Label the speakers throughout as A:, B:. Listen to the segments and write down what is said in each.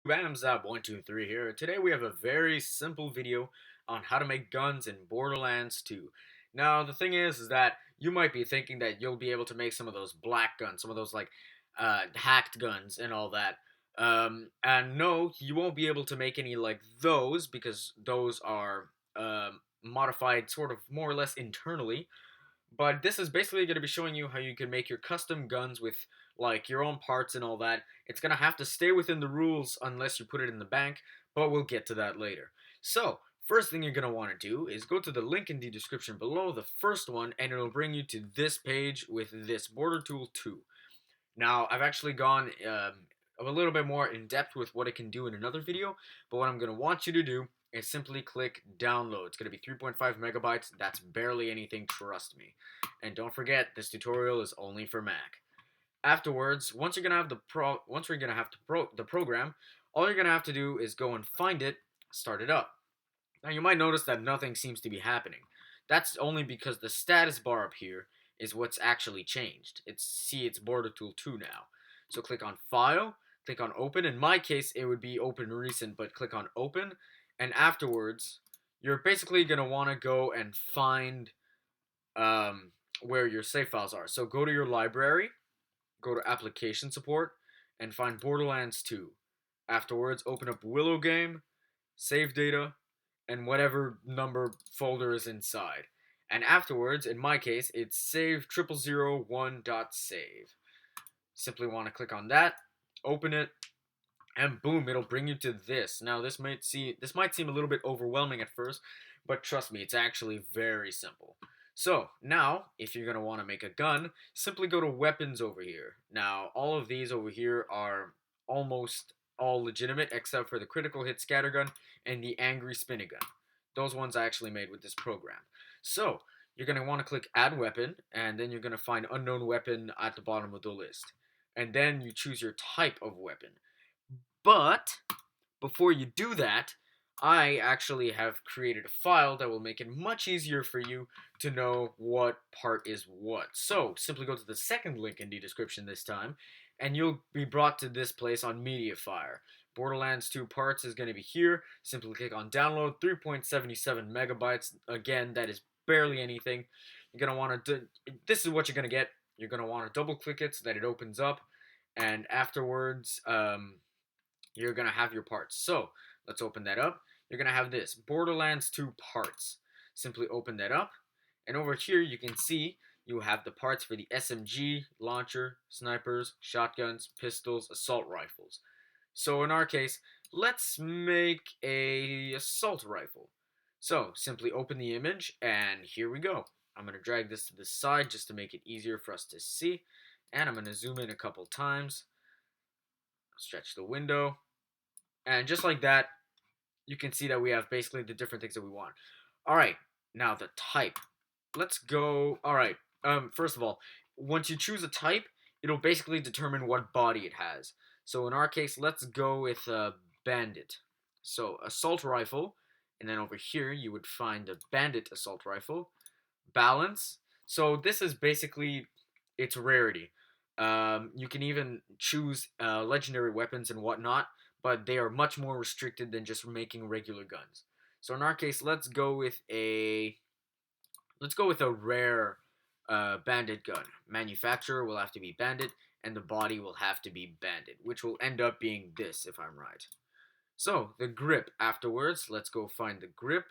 A: BamZap123 here. Today we have a very simple video on how to make guns in Borderlands 2. Now the thing is that you might be thinking that you'll be able to make some of those black guns, some of those like hacked guns and all that. And no, you won't be able to make any like those because those are modified sort of more or less internally. But this is basically going to be showing you how you can make your custom guns with like your own parts and all that. It's going to have to stay within the rules unless you put it in the bank, but we'll get to that later. So, first thing you're going to want to do is go to the link in the description below, the first one, and it'll bring you to this page with this Border Tool 2. Now, I've actually gone a little bit more in depth with what it can do in another video, but what I'm going to want you to do is simply click download. It's going to be 3.5 megabytes. That's barely anything, trust me. And don't forget, this tutorial is only for Mac. Afterwards, once you're going to have the program, all you're going to have to do is go and find it, start it up. Now, you might notice that nothing seems to be happening. That's only because the status bar up here is what's actually changed. It's Border Tool 2 now. So click on File, click on Open. In my case, it would be Open Recent, but click on Open. And afterwards, you're basically going to want to go and find where your save files are. So go to your library, go to Application Support, and find Borderlands 2. Afterwards, open up Willow Game, save data, and whatever number folder is inside. And afterwards, in my case, it's save0001.save. Simply want to click on that, open it, and boom, it'll bring you to this. Now, this might seem a little bit overwhelming at first, but trust me, it's actually very simple. So, now, if you're going to want to make a gun, simply go to weapons over here. Now, all of these over here are almost all legitimate except for the critical hit scattergun and the angry spinning gun. Those ones I actually made with this program. So, you're going to want to click add weapon, and then you're going to find unknown weapon at the bottom of the list. And then you choose your type of weapon. But before you do that, I actually have created a file that will make it much easier for you to know what part is what. So simply go to the second link in the description this time, and you'll be brought to this place on MediaFire. Borderlands 2 parts is going to be here. Simply click on download, 3.77 megabytes. Again, that is barely anything. You're going to want to this is what you're going to get. You're going to want to double click it so that it opens up, and afterwards you're going to have your parts. So let's open that up. You're going to have this Borderlands 2 parts. Simply open that up, and over here you can see you have the parts for the SMG, launcher, snipers, shotguns, pistols, assault rifles. So in our case, let's make a assault rifle. So simply open the image, and here we go. I'm going to drag this to the side just to make it easier for us to see, and I'm going to zoom in a couple times. Stretch the window, and just like that, you can see that we have basically the different things that we want. Alright, now the type. Let's go. Alright, first of all, once you choose a type, it'll basically determine what body it has. So in our case, let's go with bandit. So assault rifle, and then over here you would find a bandit assault rifle. Balance. So this is basically its rarity. You can even choose legendary weapons and whatnot, but they are much more restricted than just making regular guns. So in our case, let's go with a rare bandit gun. Manufacturer will have to be bandit, and the body will have to be bandit, which will end up being this if I'm right. So the grip afterwards, let's go find the grip.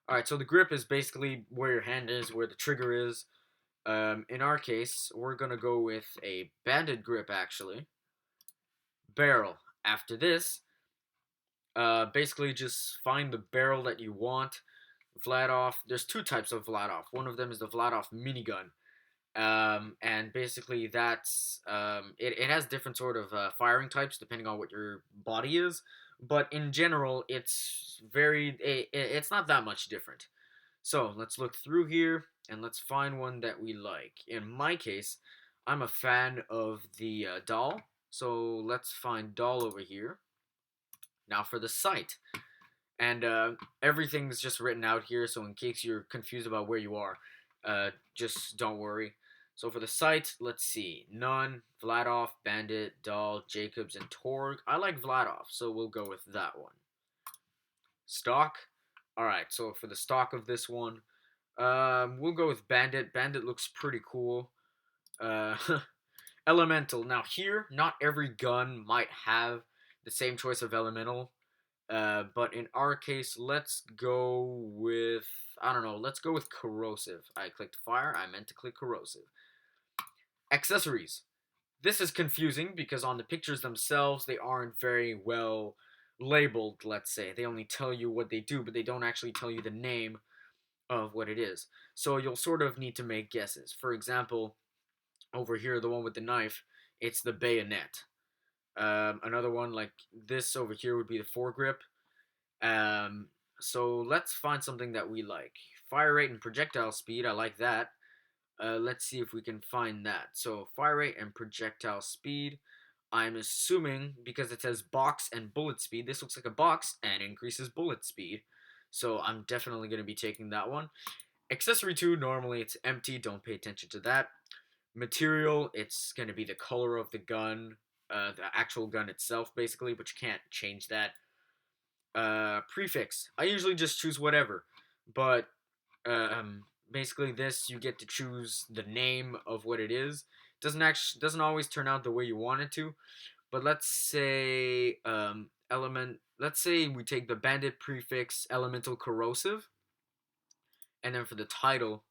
A: Alright, so the grip is basically where your hand is, where the trigger is. In our case, we're going to go with a bandit grip, actually. Barrel. After this, basically just find the barrel that you want. Vladoff. There's two types of Vladoff. One of them is the Vladoff minigun. And basically that's, it has different sort of firing types depending on what your body is. But in general, it's it's not that much different. So let's look through here and let's find one that we like. In my case, I'm a fan of the doll. So let's find doll over here. Now for the sight. And everything's just written out here, so in case you're confused about where you are, just don't worry. So for the sites, let's see. None, Vladov, Bandit, Dahl, Jacobs, and Torg. I like Vladov, so we'll go with that one. Stock. Alright, so for the stock of this one, we'll go with Bandit. Bandit looks pretty cool. Uh, Elemental. Now here, not every gun might have the same choice of elemental. But in our case, let's go with, I don't know, let's go with corrosive. I clicked fire, I meant to click corrosive. Accessories. This is confusing because on the pictures themselves, they aren't very well labeled, let's say. They only tell you what they do, but they don't actually tell you the name of what it is. So you'll sort of need to make guesses. For example, over here, the one with the knife, it's the bayonet. Another one like this over here would be the foregrip. So let's find something that we like. Fire rate and projectile speed, I like that. Let's see if we can find that. So fire rate and projectile speed. I'm assuming because it says box and bullet speed, this looks like a box and increases bullet speed. So I'm definitely going to be taking that one. Accessory 2, normally it's empty, don't pay attention to that. Material, it's going to be the color of the gun, the actual gun itself basically, but you can't change that. Prefix, I usually just choose whatever, but basically this you get to choose the name of what it is. Doesn't always turn out the way you want it to, but let's say let's say we take the bandit prefix elemental corrosive, and then for the title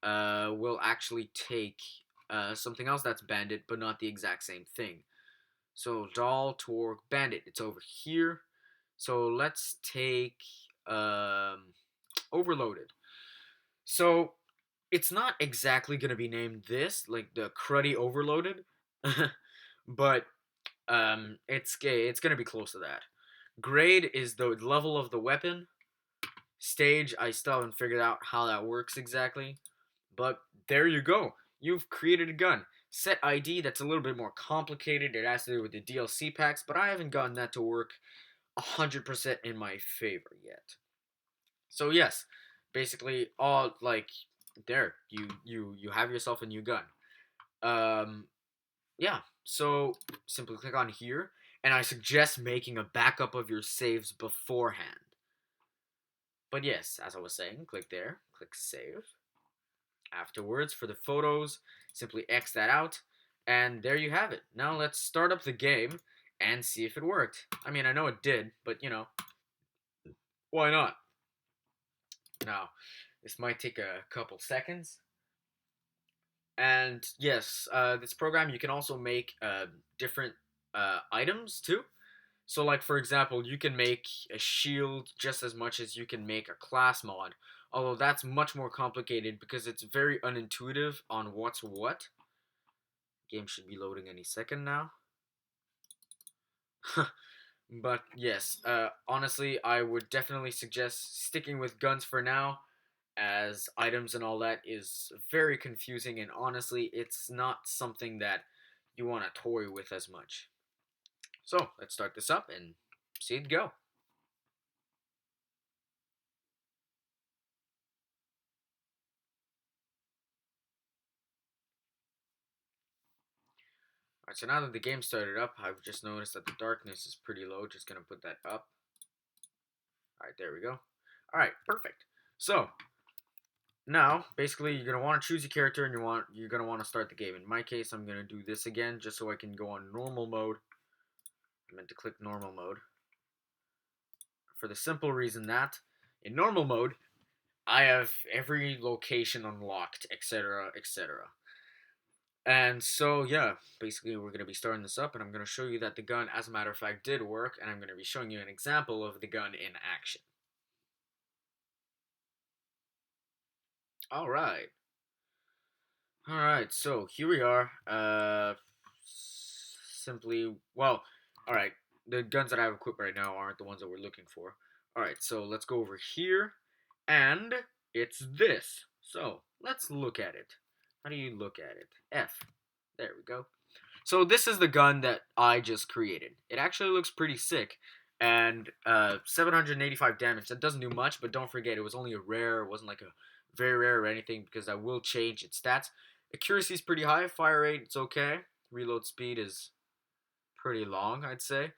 A: we'll actually take something else that's bandit but not the exact same thing. So Dahl, Torque, Bandit, it's over here. So let's take Overloaded. So it's not exactly gonna be named this, like the cruddy Overloaded, but it's gonna be close to that. Grade is the level of the weapon. Stage, I still haven't figured out how that works exactly, but there you go. You've created a gun. Set ID, that's a little bit more complicated. It has to do with the DLC packs, but I haven't gotten that to work 100% in my favor yet. So yes, basically all like there you have yourself a new gun. Um yeah, so simply click on here and I suggest making a backup of your saves beforehand. But yes, as I was saying, click there, click save. Afterwards, for the photos, simply X that out, and there you have it. Now let's start up the game and see if it worked. I mean, I know it did, but you know, why not? Now, this might take a couple seconds. And yes, this program, you can also make different items too. So like, for example, you can make a shield just as much as you can make a class mod. Although that's much more complicated because it's very unintuitive on what's what. Game should be loading any second now. But yes, honestly, I would definitely suggest sticking with guns for now, as items and all that is very confusing, and honestly, it's not something that you want to toy with as much. So let's start this up and see it go. Alright, so now that the game started up, I've just noticed that the darkness is pretty low. Just gonna put that up. Alright, there we go. Alright, perfect. So now, basically, you're gonna want to choose your character, and you're gonna want to start the game. In my case, I'm gonna do this again, just so I can go on normal mode. I meant to click normal mode for the simple reason that in normal mode, I have every location unlocked, etc., etc. And so, yeah, basically, we're gonna be starting this up, and I'm gonna show you that the gun, as a matter of fact, did work, and I'm gonna be showing you an example of the gun in action. All right. All right, so here we are. Simply, well, all right. The guns that I have equipped right now aren't the ones that we're looking for. All right, so let's go over here, and it's this. So let's look at it. How do you look at it? F. There we go. So this is the gun that I just created. It actually looks pretty sick, and 785 damage. That doesn't do much, but don't forget it was only a rare. It wasn't like a very rare or anything because I will change its stats. Accuracy is pretty high. Fire rate, it's okay. Reload speed is pretty long, I'd say.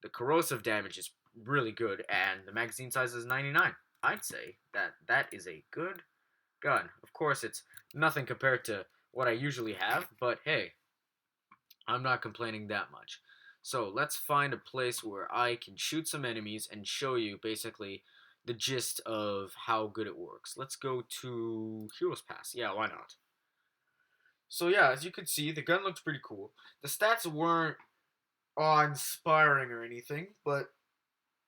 A: The corrosive damage is really good, and the magazine size is 99. I'd say that is a good gun. Of course, it's nothing compared to what I usually have, but hey, I'm not complaining that much. So let's find a place where I can shoot some enemies and show you basically the gist of how good it works. Let's go to Heroes Pass. Yeah, why not? So yeah, as you can see, the gun looks pretty cool. The stats weren't awe-inspiring or anything, but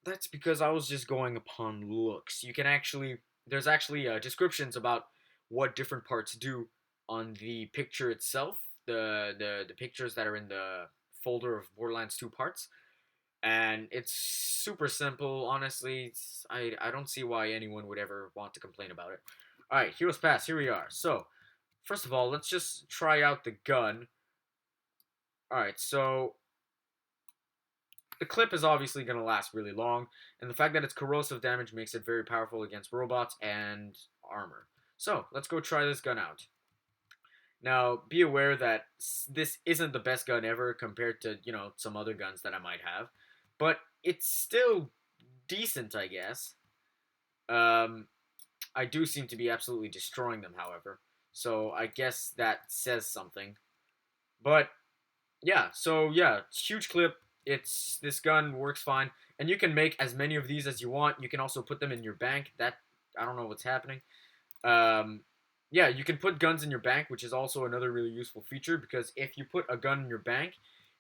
A: that's because I was just going upon looks. You can actually, there's actually descriptions about what different parts do on the picture itself. The pictures that are in the folder of Borderlands 2 parts, and it's super simple. Honestly, I don't see why anyone would ever want to complain about it. All right, Heroes Pass. Here we are. So first of all, let's just try out the gun. All right, so the clip is obviously going to last really long, and the fact that it's corrosive damage makes it very powerful against robots and armor. So, let's go try this gun out. Now, be aware that this isn't the best gun ever compared to, some other guns that I might have, but it's still decent, I guess. Um, I do seem to be absolutely destroying them, however, so I guess that says something. But yeah, huge clip. It's this gun works fine, and you can make as many of these as you want. You can also put them in your bank. That I don't know what's happening. Um, yeah, you can put guns in your bank, which is also another really useful feature because if you put a gun in your bank,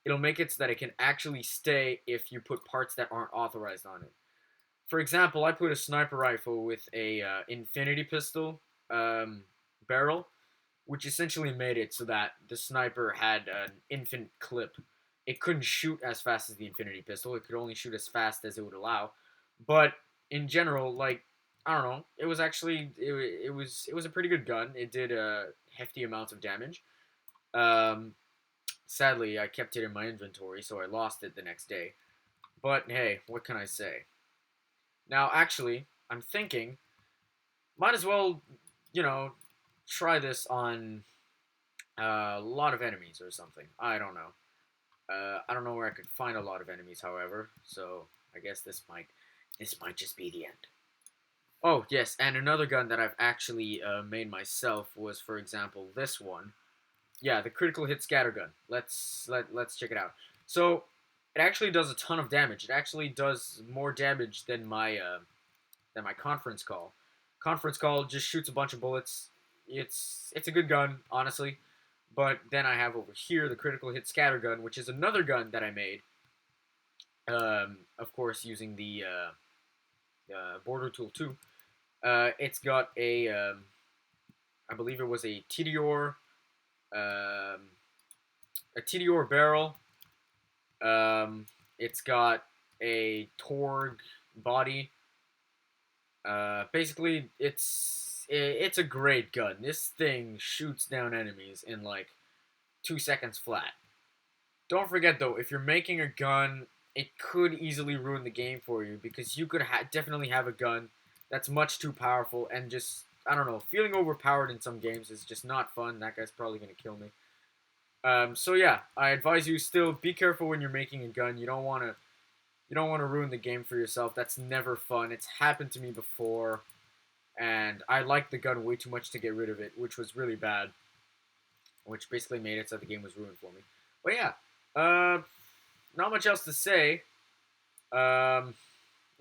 A: it'll make it so that it can actually stay if you put parts that aren't authorized on it. For example, I put a sniper rifle with a infinity pistol barrel, which essentially made it so that the sniper had an infinite clip. It couldn't shoot as fast as the infinity pistol. It could only shoot as fast as it would allow. But in general, like I don't know, it was actually it was a pretty good gun. It did hefty amounts of damage. Um, Sadly, I kept it in my inventory, so I lost it the next day. But hey, what can I say? Now, actually, I'm thinking, might as well, you know, try this on a lot of enemies or something. I don't know. I don't know where I could find a lot of enemies, however. So I guess this might just be the end. Oh yes, and another gun that I've actually made myself was, for example, this one. Yeah, the critical hit scatter gun. Let's check it out. So it actually does a ton of damage. It actually does more damage than my conference call. Conference call just shoots a bunch of bullets. It's a good gun, honestly. But then I have over here the critical hit scatter gun, which is another gun that I made. Of course, using the Border Tool 2. It's got I believe it was a Tediore barrel. It's got a Torg body. Basically, it's a great gun. This thing shoots down enemies in like 2 seconds flat. Don't forget though, if you're making a gun, it could easily ruin the game for you because you could definitely have a gun that's much too powerful and just I don't know, feeling overpowered in some games is just not fun. That guy's probably gonna kill me. So yeah, I advise you still be careful when you're making a gun. You don't want to ruin the game for yourself. That's never fun. It's happened to me before, and I liked the gun way too much to get rid of it, which was really bad. Which basically made it so the game was ruined for me. But yeah, not much else to say. Um,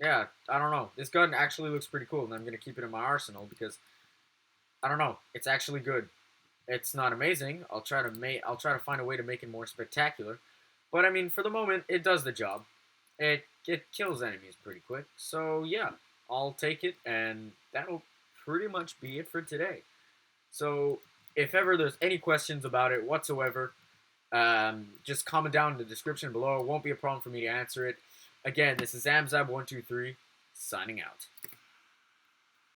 A: yeah, I don't know. This gun actually looks pretty cool, and I'm gonna keep it in my arsenal because I don't know. It's actually good. It's not amazing. I'll try to find a way to make it more spectacular. But I mean, for the moment, it does the job. It kills enemies pretty quick. So yeah, I'll take it, and that'll pretty much be it for today. So if ever there's any questions about it whatsoever, just comment down in the description below. It won't be a problem for me to answer it. Again, this is Zamzab123 signing out.